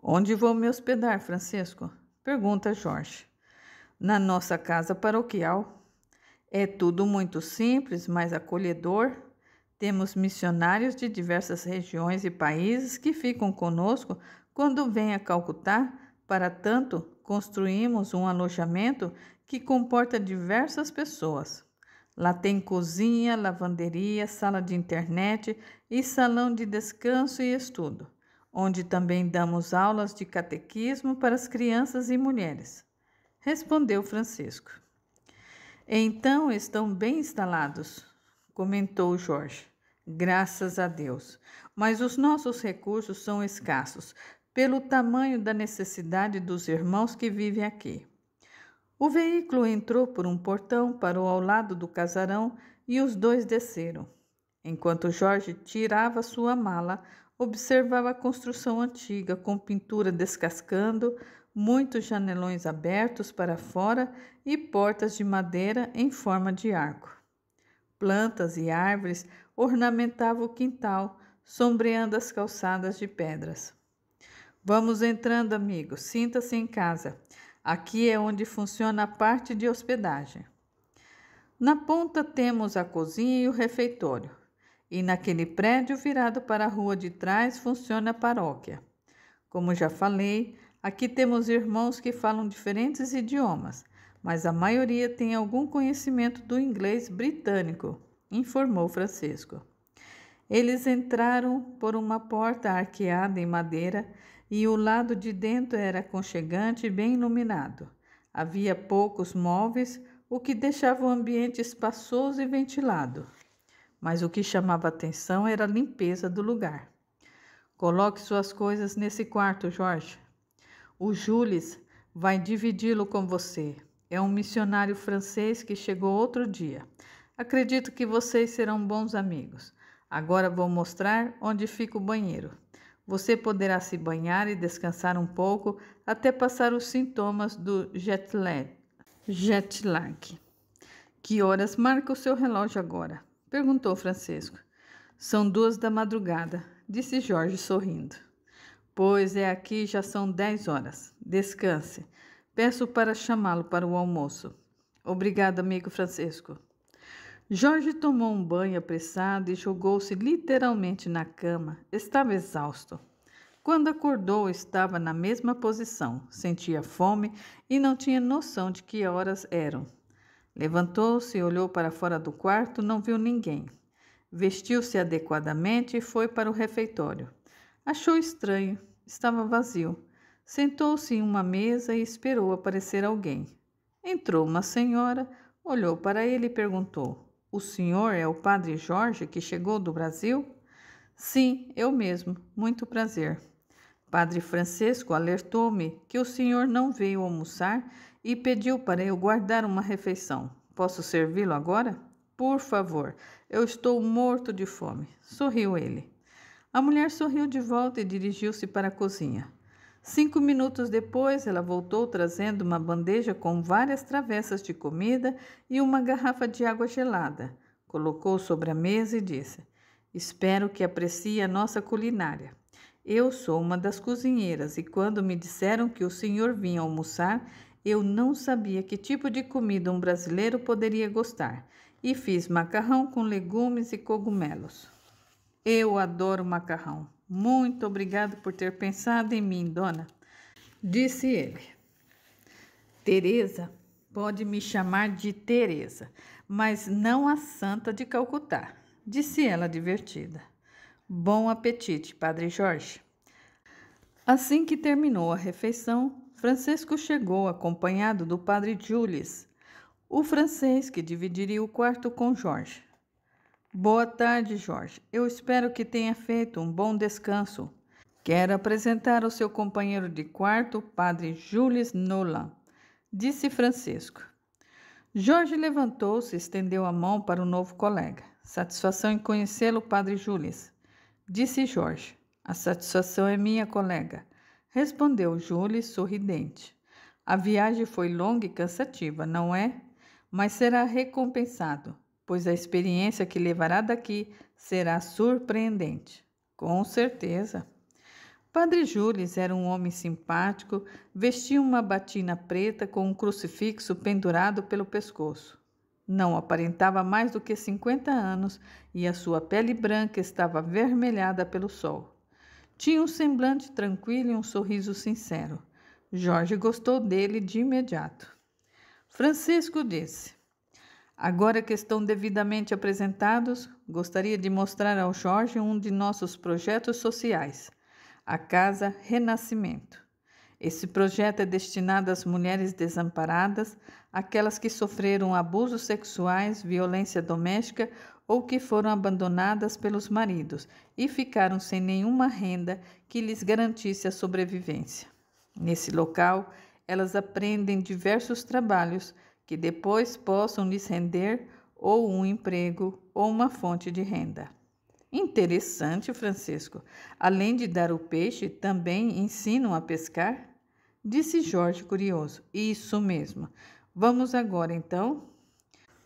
Onde vou me hospedar, Francisco? Pergunta Jorge. Na nossa casa paroquial. É tudo muito simples, mas acolhedor. Temos missionários de diversas regiões e países que ficam conosco quando vêm a Calcutá. Para tanto, construímos um alojamento que comporta diversas pessoas. Lá tem cozinha, lavanderia, sala de internet e salão de descanso e estudo, onde também damos aulas de catequismo para as crianças e mulheres, respondeu Francisco. Então estão bem instalados, comentou Jorge. Graças a Deus. Mas os nossos recursos são escassos, pelo tamanho da necessidade dos irmãos que vivem aqui. O veículo entrou por um portão, parou ao lado do casarão e os dois desceram. Enquanto Jorge tirava sua mala, observava a construção antiga, com pintura descascando, muitos janelões abertos para fora e portas de madeira em forma de arco. Plantas e árvores ornamentavam o quintal, sombreando as calçadas de pedras. Vamos entrando, amigo. Sinta-se em casa. Aqui é onde funciona a parte de hospedagem. Na ponta temos a cozinha e o refeitório. E naquele prédio virado para a rua de trás funciona a paróquia. Como já falei, aqui temos irmãos que falam diferentes idiomas, mas a maioria tem algum conhecimento do inglês britânico, informou Francisco. Eles entraram por uma porta arqueada em madeira e o lado de dentro era aconchegante e bem iluminado. Havia poucos móveis, o que deixava o ambiente espaçoso e ventilado. Mas o que chamava atenção era a limpeza do lugar. Coloque suas coisas nesse quarto, Jorge. O Jules vai dividi-lo com você. É um missionário francês que chegou outro dia. Acredito que vocês serão bons amigos. Agora vou mostrar onde fica o banheiro. Você poderá se banhar e descansar um pouco até passar os sintomas do jet lag. Que horas marca o seu relógio agora? Perguntou Francisco. São 2 da madrugada, disse Jorge sorrindo. Pois é, aqui já são 10 horas. Descanse. Peço para chamá-lo para o almoço. Obrigado, amigo Francisco. Jorge tomou um banho apressado e jogou-se literalmente na cama. Estava exausto. Quando acordou, estava na mesma posição. Sentia fome e não tinha noção de que horas eram. Levantou-se, olhou para fora do quarto, não viu ninguém. Vestiu-se adequadamente e foi para o refeitório. Achou estranho, estava vazio. Sentou-se em uma mesa e esperou aparecer alguém. Entrou uma senhora, olhou para ele e perguntou: o senhor é o padre Jorge que chegou do Brasil? Sim, eu mesmo. Muito prazer. Padre Francisco alertou-me que o senhor não veio almoçar e pediu para eu guardar uma refeição. Posso servi-lo agora? Por favor, eu estou morto de fome. Sorriu ele. A mulher sorriu de volta e dirigiu-se para a cozinha. 5 minutos depois, ela voltou trazendo uma bandeja com várias travessas de comida e uma garrafa de água gelada. Colocou sobre a mesa e disse: espero que aprecie a nossa culinária. Eu sou uma das cozinheiras e quando me disseram que o senhor vinha almoçar, eu não sabia que tipo de comida um brasileiro poderia gostar e fiz macarrão com legumes e cogumelos. Eu adoro macarrão. Muito obrigado por ter pensado em mim, dona, disse ele. Teresa, pode me chamar de Teresa, mas não a Santa de Calcutá, disse ela divertida. Bom apetite, Padre Jorge. Assim que terminou a refeição, Francisco chegou acompanhado do Padre Jules, o francês que dividiria o quarto com Jorge. Boa tarde, Jorge. Eu espero que tenha feito um bom descanso. Quero apresentar o seu companheiro de quarto, Padre Jules Nolan, disse Francisco. Jorge levantou-se e estendeu a mão para o novo colega. Satisfação em conhecê-lo, Padre Jules, disse Jorge. A satisfação é minha, colega, respondeu Jules sorridente. A viagem foi longa e cansativa, não é? Mas será recompensado, pois a experiência que levará daqui será surpreendente. Com certeza. Padre Jules era um homem simpático, vestia uma batina preta com um crucifixo pendurado pelo pescoço. Não aparentava mais do que 50 anos e a sua pele branca estava avermelhada pelo sol. Tinha um semblante tranquilo e um sorriso sincero. Jorge gostou dele de imediato. Francisco disse: agora que estão devidamente apresentados, gostaria de mostrar ao Jorge um de nossos projetos sociais, a Casa Renascimento. Esse projeto é destinado às mulheres desamparadas, aquelas que sofreram abusos sexuais, violência doméstica ou que foram abandonadas pelos maridos e ficaram sem nenhuma renda que lhes garantisse a sobrevivência. Nesse local, elas aprendem diversos trabalhos que depois possam lhes render ou um emprego ou uma fonte de renda. Interessante, Francisco. Além de dar o peixe, também ensinam a pescar? Disse Jorge curioso. Isso mesmo. Vamos agora, então?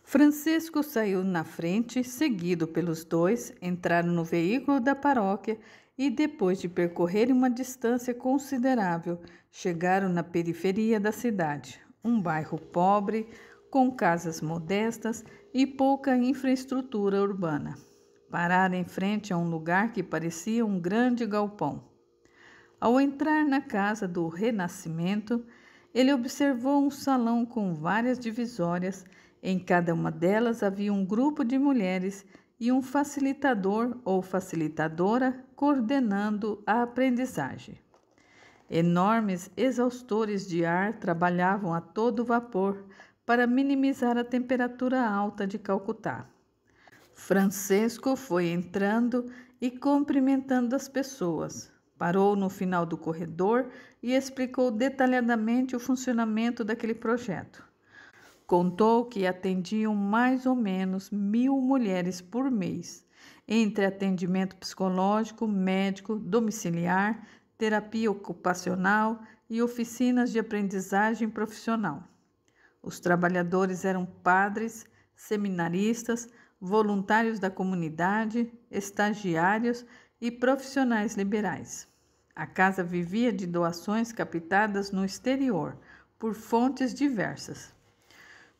Francisco saiu na frente, seguido pelos dois, entraram no veículo da paróquia e, depois de percorrerem uma distância considerável, chegaram na periferia da cidade, um bairro pobre, com casas modestas e pouca infraestrutura urbana. Pararam em frente a um lugar que parecia um grande galpão. Ao entrar na casa do Renascimento, ele observou um salão com várias divisórias. Em cada uma delas havia um grupo de mulheres e um facilitador ou facilitadora coordenando a aprendizagem. Enormes exaustores de ar trabalhavam a todo vapor para minimizar a temperatura alta de Calcutá. Francisco foi entrando e cumprimentando as pessoas. Parou no final do corredor e explicou detalhadamente o funcionamento daquele projeto. Contou que atendiam mais ou menos 1.000 mulheres por mês, entre atendimento psicológico, médico, domiciliar, terapia ocupacional e oficinas de aprendizagem profissional. Os trabalhadores eram padres, seminaristas, voluntários da comunidade, estagiários e profissionais liberais. A casa vivia de doações captadas no exterior, por fontes diversas.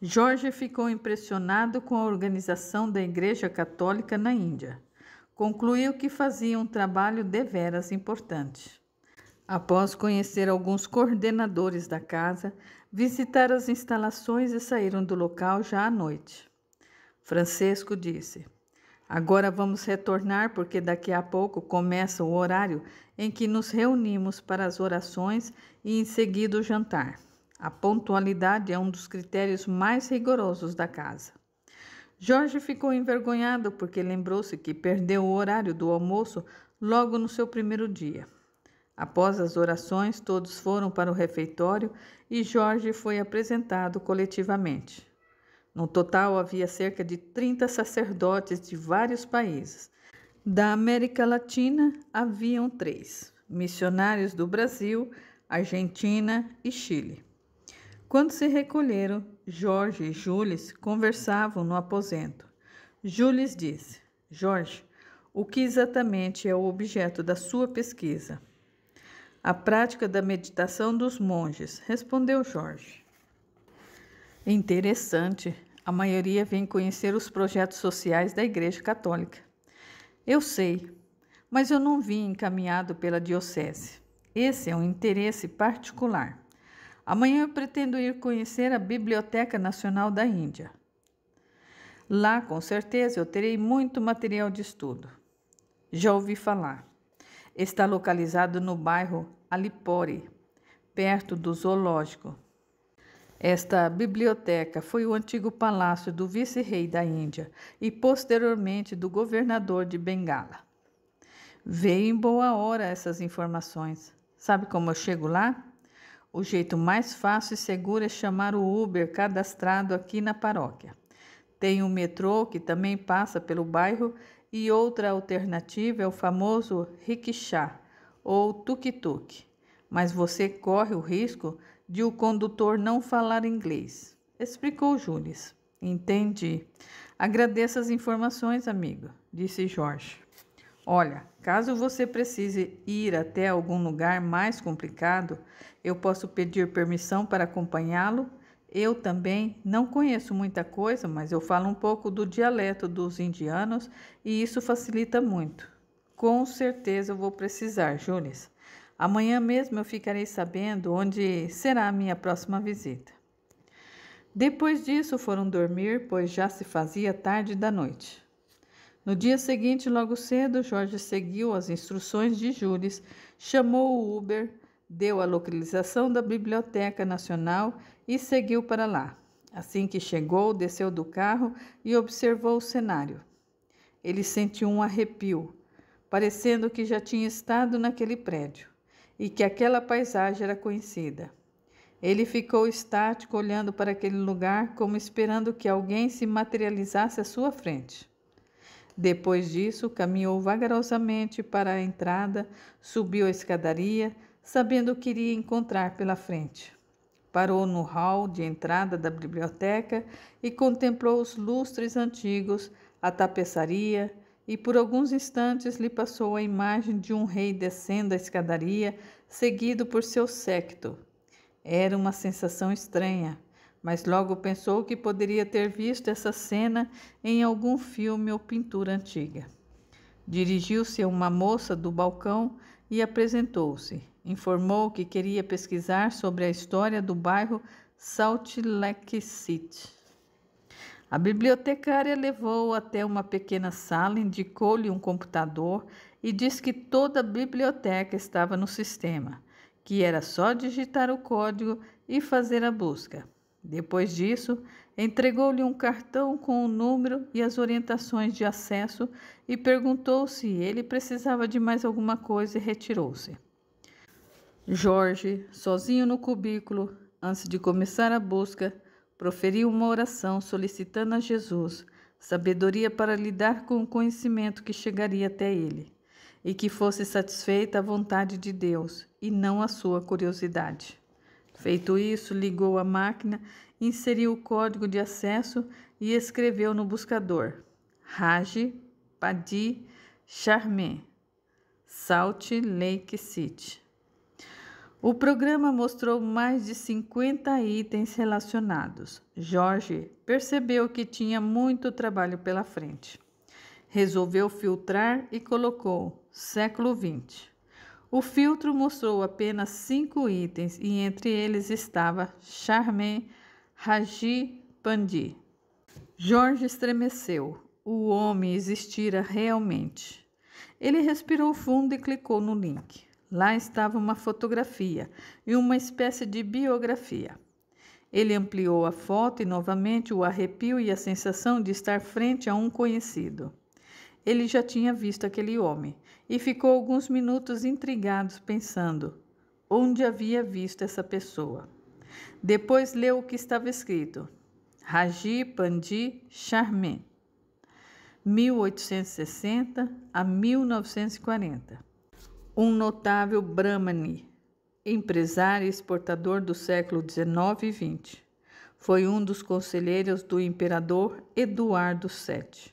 Jorge ficou impressionado com a organização da Igreja Católica na Índia. Concluiu que fazia um trabalho deveras importante. Após conhecer alguns coordenadores da casa, visitaram as instalações e saíram do local já à noite. Francisco disse: "Agora vamos retornar porque daqui a pouco começa o horário em que nos reunimos para as orações e em seguida o jantar. A pontualidade é um dos critérios mais rigorosos da casa." Jorge ficou envergonhado porque lembrou-se que perdeu o horário do almoço logo no seu primeiro dia. Após as orações, todos foram para o refeitório e Jorge foi apresentado coletivamente. No total, havia cerca de 30 sacerdotes de vários países. Da América Latina, haviam 3, missionários do Brasil, Argentina e Chile. Quando se recolheram, Jorge e Jules conversavam no aposento. Jules disse: "Jorge, o que exatamente é o objeto da sua pesquisa?" "A prática da meditação dos monges", respondeu Jorge. "Interessante. A maioria vem conhecer os projetos sociais da Igreja Católica." "Eu sei, mas eu não vim encaminhado pela diocese. Esse é um interesse particular. Amanhã eu pretendo ir conhecer a Biblioteca Nacional da Índia. Lá, com certeza, eu terei muito material de estudo." "Já ouvi falar. Está localizado no bairro Alipore, perto do zoológico. Esta biblioteca foi o antigo palácio do vice-rei da Índia e posteriormente do governador de Bengala." "Veio em boa hora essas informações. Sabe como eu chego lá?" "O jeito mais fácil e seguro é chamar o Uber cadastrado aqui na paróquia. Tem um metrô que também passa pelo bairro e outra alternativa é o famoso rickshaw ou tuk-tuk. Mas você corre o risco de o condutor não falar inglês", explicou Jules. "Entendi. Agradeço as informações, amigo", disse Jorge. "Olha, caso você precise ir até algum lugar mais complicado, eu posso pedir permissão para acompanhá-lo. Eu também não conheço muita coisa, mas eu falo um pouco do dialeto dos indianos e isso facilita muito." "Com certeza eu vou precisar, Jules. Amanhã mesmo eu ficarei sabendo onde será a minha próxima visita." Depois disso foram dormir, pois já se fazia tarde da noite. No dia seguinte, logo cedo, Jorge seguiu as instruções de Jules, chamou o Uber, deu a localização da Biblioteca Nacional e seguiu para lá. Assim que chegou, desceu do carro e observou o cenário. Ele sentiu um arrepio, parecendo que já tinha estado naquele prédio e que aquela paisagem era conhecida. Ele ficou estático, olhando para aquele lugar, como esperando que alguém se materializasse à sua frente. Depois disso, caminhou vagarosamente para a entrada, subiu a escadaria, sabendo o que iria encontrar pela frente. Parou no hall de entrada da biblioteca e contemplou os lustres antigos, a tapeçaria, e por alguns instantes lhe passou a imagem de um rei descendo a escadaria, seguido por seu séquito. Era uma sensação estranha, mas logo pensou que poderia ter visto essa cena em algum filme ou pintura antiga. Dirigiu-se a uma moça do balcão e apresentou-se. Informou que queria pesquisar sobre a história do bairro Salt Lake City. A bibliotecária levou-o até uma pequena sala, indicou-lhe um computador e disse que toda a biblioteca estava no sistema, que era só digitar o código e fazer a busca. Depois disso, entregou-lhe um cartão com o número e as orientações de acesso e perguntou se ele precisava de mais alguma coisa e retirou-se. Jorge, sozinho no cubículo, antes de começar a busca, proferiu uma oração solicitando a Jesus sabedoria para lidar com o conhecimento que chegaria até ele, e que fosse satisfeita a vontade de Deus e não a sua curiosidade. Feito isso, ligou a máquina, inseriu o código de acesso e escreveu no buscador: Raj Padi Charme, Salt Lake City. O programa mostrou mais de 50 itens relacionados. Jorge percebeu que tinha muito trabalho pela frente. Resolveu filtrar e colocou século XX. O filtro mostrou apenas 5 itens e entre eles estava Charme Raji Pandi. Jorge estremeceu. O homem existira realmente. Ele respirou fundo e clicou no link. Lá estava uma fotografia e uma espécie de biografia. Ele ampliou a foto e novamente o arrepio e a sensação de estar frente a um conhecido. Ele já tinha visto aquele homem e ficou alguns minutos intrigado pensando onde havia visto essa pessoa. Depois leu o que estava escrito: Raji Pandi Charme, 1860 a 1940. Um notável brahmane, empresário e exportador do século XIX e XX. Foi um dos conselheiros do imperador Eduardo VII,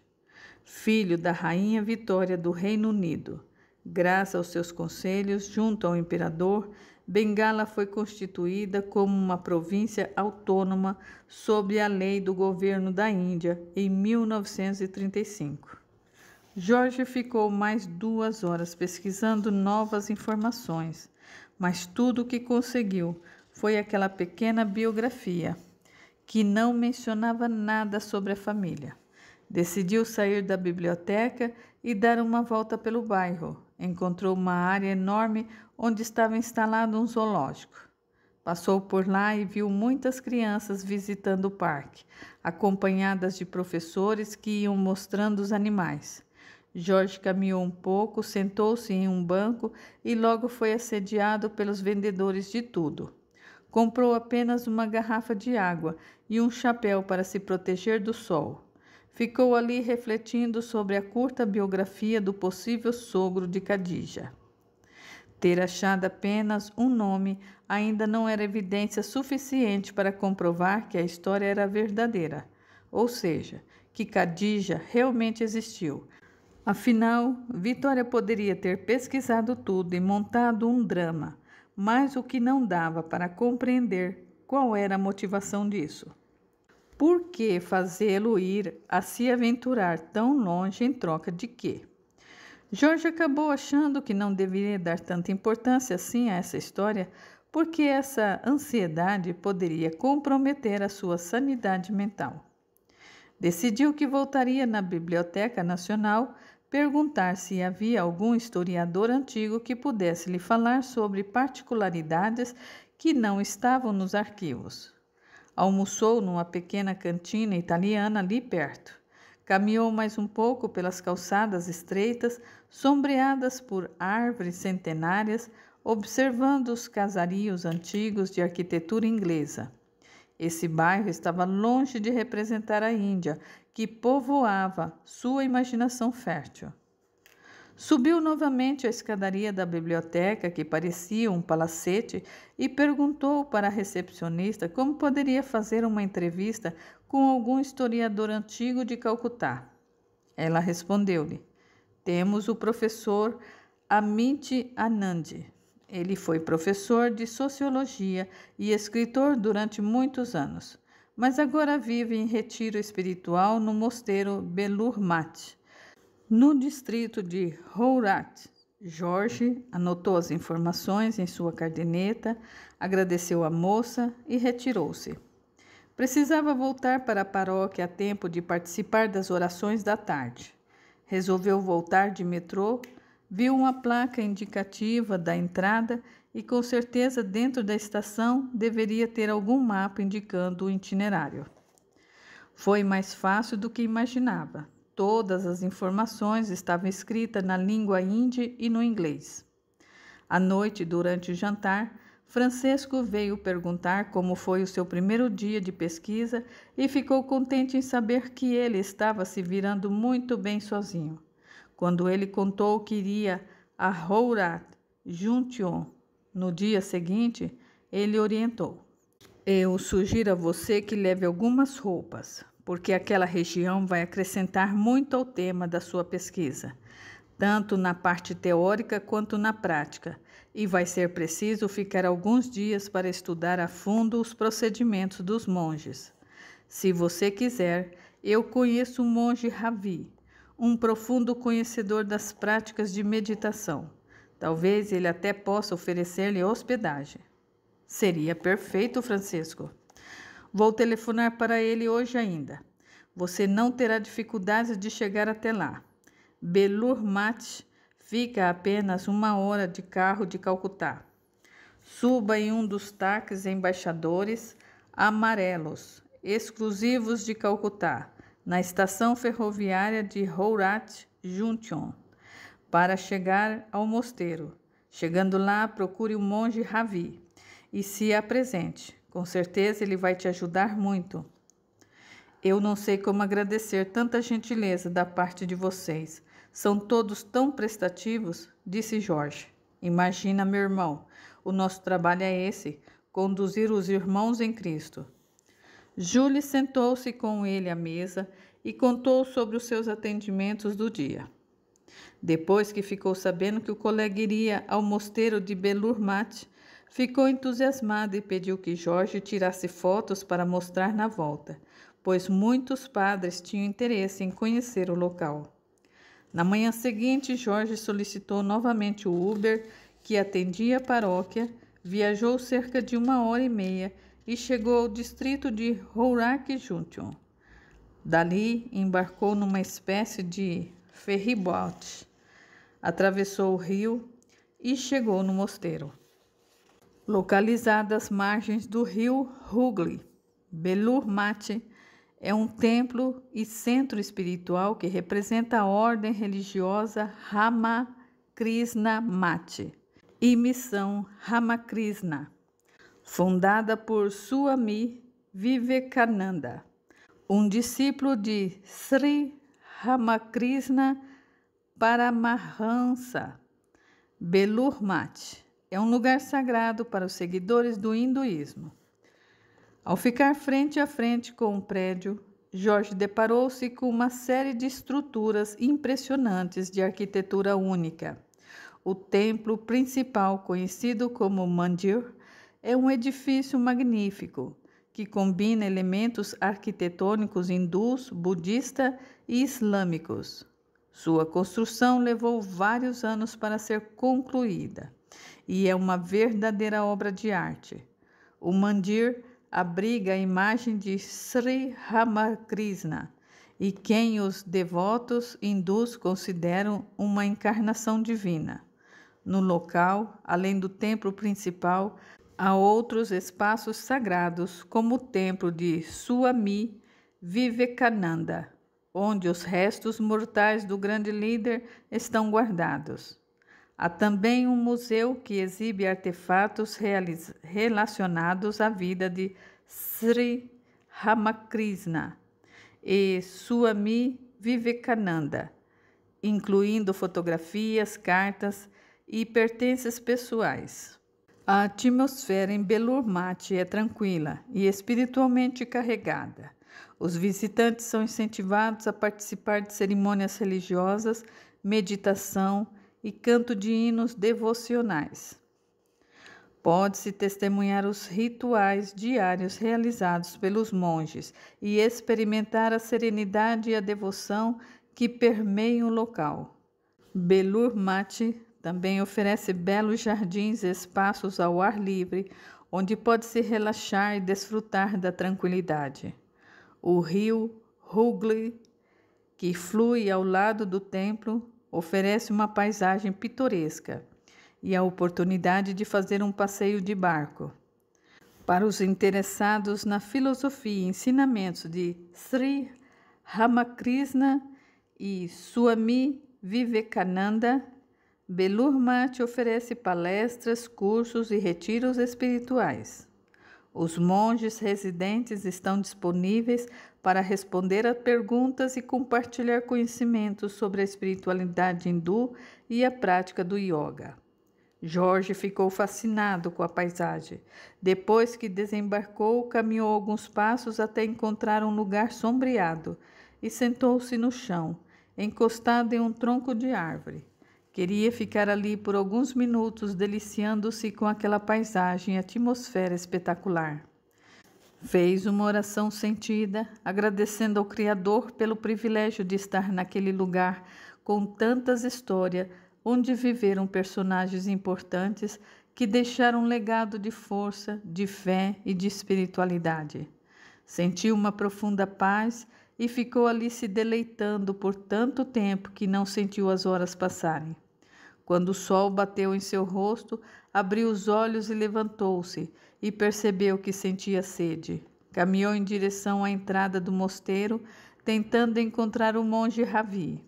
filho da rainha Vitória do Reino Unido. Graças aos seus conselhos, junto ao imperador, Bengala foi constituída como uma província autônoma sob a lei do governo da Índia em 1935. Jorge ficou mais 2 horas pesquisando novas informações, mas tudo o que conseguiu foi aquela pequena biografia, que não mencionava nada sobre a família. Decidiu sair da biblioteca e dar uma volta pelo bairro. Encontrou uma área enorme onde estava instalado um zoológico. Passou por lá e viu muitas crianças visitando o parque, acompanhadas de professores que iam mostrando os animais. Jorge caminhou um pouco, sentou-se em um banco e logo foi assediado pelos vendedores de tudo. Comprou apenas uma garrafa de água e um chapéu para se proteger do sol. Ficou ali refletindo sobre a curta biografia do possível sogro de Khadija. Ter achado apenas um nome ainda não era evidência suficiente para comprovar que a história era verdadeira, ou seja, que Khadija realmente existiu. Afinal, Vitória poderia ter pesquisado tudo e montado um drama, mas o que não dava para compreender qual era a motivação disso. Por que fazê-lo ir a se aventurar tão longe em troca de quê? Jorge acabou achando que não deveria dar tanta importância assim a essa história, porque essa ansiedade poderia comprometer a sua sanidade mental. Decidiu que voltaria na Biblioteca Nacional perguntar se havia algum historiador antigo que pudesse lhe falar sobre particularidades que não estavam nos arquivos. Almoçou numa pequena cantina italiana ali perto. Caminhou mais um pouco pelas calçadas estreitas, sombreadas por árvores centenárias, observando os casarios antigos de arquitetura inglesa. Esse bairro estava longe de representar a Índia, que povoava sua imaginação fértil. Subiu novamente a escadaria da biblioteca, que parecia um palacete, e perguntou para a recepcionista como poderia fazer uma entrevista com algum historiador antigo de Calcutá. Ela respondeu-lhe: temos o professor Amit Anand. Ele foi professor de sociologia e escritor durante muitos anos, mas agora vive em retiro espiritual no mosteiro Belur Mat, no distrito de Howrah. Jorge anotou as informações em sua caderneta, agradeceu à moça e retirou-se. Precisava voltar para a paróquia a tempo de participar das orações da tarde. Resolveu voltar de metrô, viu uma placa indicativa da entrada e com certeza dentro da estação deveria ter algum mapa indicando o itinerário. Foi mais fácil do que imaginava. Todas as informações estavam escritas na língua hindi e no inglês. À noite, durante o jantar, Francesco veio perguntar como foi o seu primeiro dia de pesquisa e ficou contente em saber que ele estava se virando muito bem sozinho. Quando ele contou que iria a Howrah Junction no dia seguinte, ele orientou: eu sugiro a você que leve algumas roupas, porque aquela região vai acrescentar muito ao tema da sua pesquisa, tanto na parte teórica quanto na prática, e vai ser preciso ficar alguns dias para estudar a fundo os procedimentos dos monges. Se você quiser, eu conheço o monge Ravi, um profundo conhecedor das práticas de meditação. Talvez ele até possa oferecer-lhe hospedagem. Seria perfeito, Francisco. Vou telefonar para ele hoje ainda. Você não terá dificuldades de chegar até lá. Belur Mat fica a apenas 1 hora de carro de Calcutá. Suba em um dos táxis embaixadores amarelos, exclusivos de Calcutá, na estação ferroviária de Howrah Junction, para chegar ao mosteiro. Chegando lá, procure o monge Ravi e se apresente. Com certeza ele vai te ajudar muito. Eu não sei como agradecer tanta gentileza da parte de vocês. São todos tão prestativos, disse Jorge. Imagina, meu irmão, o nosso trabalho é esse, conduzir os irmãos em Cristo. Júlia sentou-se com ele à mesa e contou sobre os seus atendimentos do dia. Depois que ficou sabendo que o colega iria ao mosteiro de Belur Mat, ficou entusiasmado e pediu que Jorge tirasse fotos para mostrar na volta, pois muitos padres tinham interesse em conhecer o local. Na manhã seguinte, Jorge solicitou novamente o Uber que atendia a paróquia, viajou cerca de 1 hora e meia e chegou ao distrito de Howrah Junction. Dali, embarcou numa espécie de ferryboat, atravessou o rio e chegou no mosteiro. Localizado às margens do rio Hooghly, Belur Mat é um templo e centro espiritual que representa a ordem religiosa Ramakrishna Mat e missão Ramakrishna, fundada por Swami Vivekananda, um discípulo de Sri Ramakrishna Paramahansa. Belur Mat é um lugar sagrado para os seguidores do hinduísmo. Ao ficar frente a frente com o prédio, Jorge deparou-se com uma série de estruturas impressionantes de arquitetura única. O templo principal, conhecido como Mandir, é um edifício magnífico que combina elementos arquitetônicos hindus, budista e islâmicos. Sua construção levou vários anos para ser concluída e é uma verdadeira obra de arte. O Mandir abriga a imagem de Sri Ramakrishna e quem os devotos hindus consideram uma encarnação divina. No local, além do templo principal, há outros espaços sagrados, como o templo de Swami Vivekananda, onde os restos mortais do grande líder estão guardados. Há também um museu que exibe artefatos relacionados à vida de Sri Ramakrishna e Swami Vivekananda incluindo fotografias, cartas e pertences pessoais. A atmosfera em Belur Mati é tranquila e espiritualmente carregada. Os visitantes são incentivados a participar de cerimônias religiosas, meditação e canto de hinos devocionais. Pode-se testemunhar os rituais diários realizados pelos monges e experimentar a serenidade e a devoção que permeiam o local. Belur Mati também oferece belos jardins e espaços ao ar livre, onde pode-se relaxar e desfrutar da tranquilidade. O rio Hooghly, que flui ao lado do templo, oferece uma paisagem pitoresca e a oportunidade de fazer um passeio de barco. Para os interessados na filosofia e ensinamentos de Sri Ramakrishna e Swami Vivekananda, Belur Mati oferece palestras, cursos e retiros espirituais. Os monges residentes estão disponíveis para responder a perguntas e compartilhar conhecimentos sobre a espiritualidade hindu e a prática do yoga. Jorge ficou fascinado com a paisagem. Depois que desembarcou, caminhou alguns passos até encontrar um lugar sombreado e sentou-se no chão, encostado em um tronco de árvore. Queria ficar ali por alguns minutos, deliciando-se com aquela paisagem e atmosfera espetacular. Fez uma oração sentida, agradecendo ao Criador pelo privilégio de estar naquele lugar com tantas histórias, onde viveram personagens importantes que deixaram um legado de força, de fé e de espiritualidade. Sentiu uma profunda paz e ficou ali se deleitando por tanto tempo que não sentiu as horas passarem. Quando o sol bateu em seu rosto, abriu os olhos e levantou-se, e percebeu que sentia sede. Caminhou em direção à entrada do mosteiro, tentando encontrar o monge Ravi.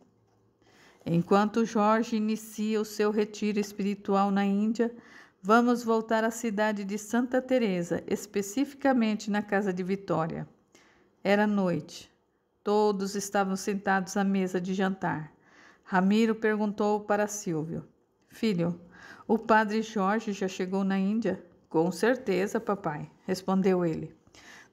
Enquanto Jorge inicia o seu retiro espiritual na Índia, vamos voltar à cidade de Santa Teresa, especificamente na casa de Vitória. Era noite. Todos estavam sentados à mesa de jantar. Ramiro perguntou para Silvio: Filho, o padre Jorge já chegou na Índia? Com certeza, papai, respondeu ele.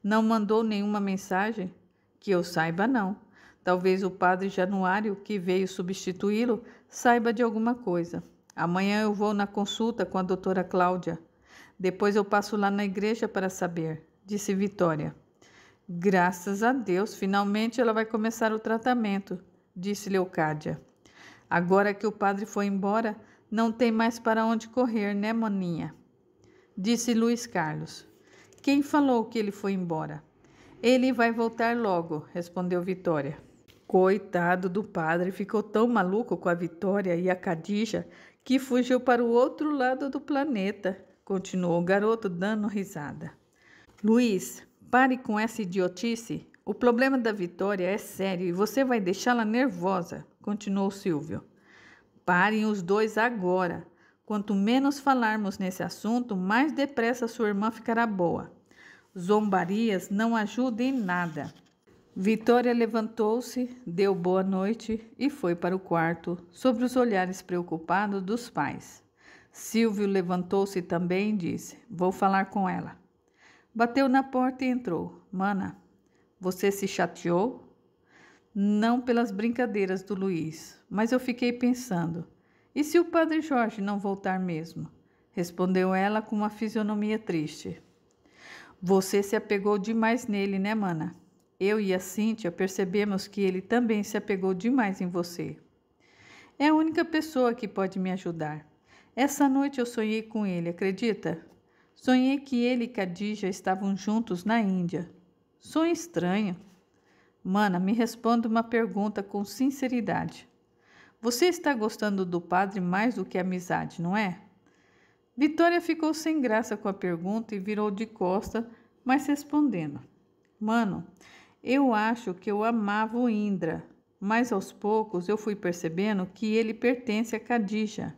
Não mandou nenhuma mensagem? Que eu saiba, não. Talvez o padre Januário, que veio substituí-lo, saiba de alguma coisa. Amanhã eu vou na consulta com a doutora Cláudia. Depois eu passo lá na igreja para saber, disse Vitória. Graças a Deus, finalmente ela vai começar o tratamento, disse Leocádia. Agora que o padre foi embora, não tem mais para onde correr, né, maninha? Disse Luiz Carlos. Quem falou que ele foi embora? Ele vai voltar logo, respondeu Vitória. Coitado do padre, ficou tão maluco com a Vitória e a Cadija que fugiu para o outro lado do planeta, continuou o garoto dando risada. Luiz, pare com essa idiotice. O problema da Vitória é sério e você vai deixá-la nervosa, continuou Silvio. Parem os dois agora. Quanto menos falarmos nesse assunto, mais depressa sua irmã ficará boa. Zombarias não ajudam em nada. Vitória levantou-se, deu boa noite e foi para o quarto, sob os olhares preocupados dos pais. Silvio levantou-se também e disse: Vou falar com ela. Bateu na porta e entrou. Mana, você se chateou? Não pelas brincadeiras do Luiz, mas eu fiquei pensando. E se o padre Jorge não voltar mesmo? Respondeu ela com uma fisionomia triste. Você se apegou demais nele, né, mana? Eu e a Cíntia percebemos que ele também se apegou demais em você. É a única pessoa que pode me ajudar. Essa noite eu sonhei com ele, acredita? Sonhei que ele e Cadija estavam juntos na Índia. Sonho estranho. Mana, me responda uma pergunta com sinceridade. Você está gostando do padre mais do que a amizade, não é? Vitória ficou sem graça com a pergunta e virou de costa, mas respondendo. Mano, eu acho que eu amava o Indra, mas aos poucos eu fui percebendo que ele pertence a Cadija.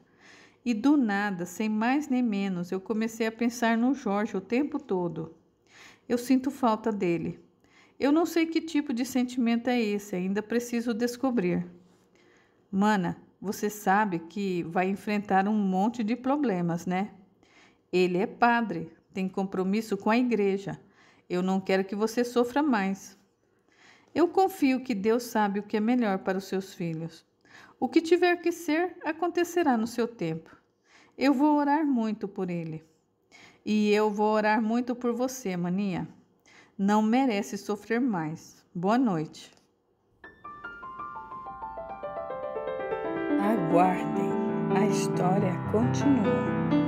E do nada, sem mais nem menos, eu comecei a pensar no Jorge o tempo todo. Eu sinto falta dele. Eu não sei que tipo de sentimento é esse, ainda preciso descobrir. Mana, você sabe que vai enfrentar um monte de problemas, né? Ele é padre, tem compromisso com a igreja. Eu não quero que você sofra mais. Eu confio que Deus sabe o que é melhor para os seus filhos. O que tiver que ser, acontecerá no seu tempo. Eu vou orar muito por ele. E eu vou orar muito por você, maninha. Não merece sofrer mais. Boa noite. Aguardem, a história continua.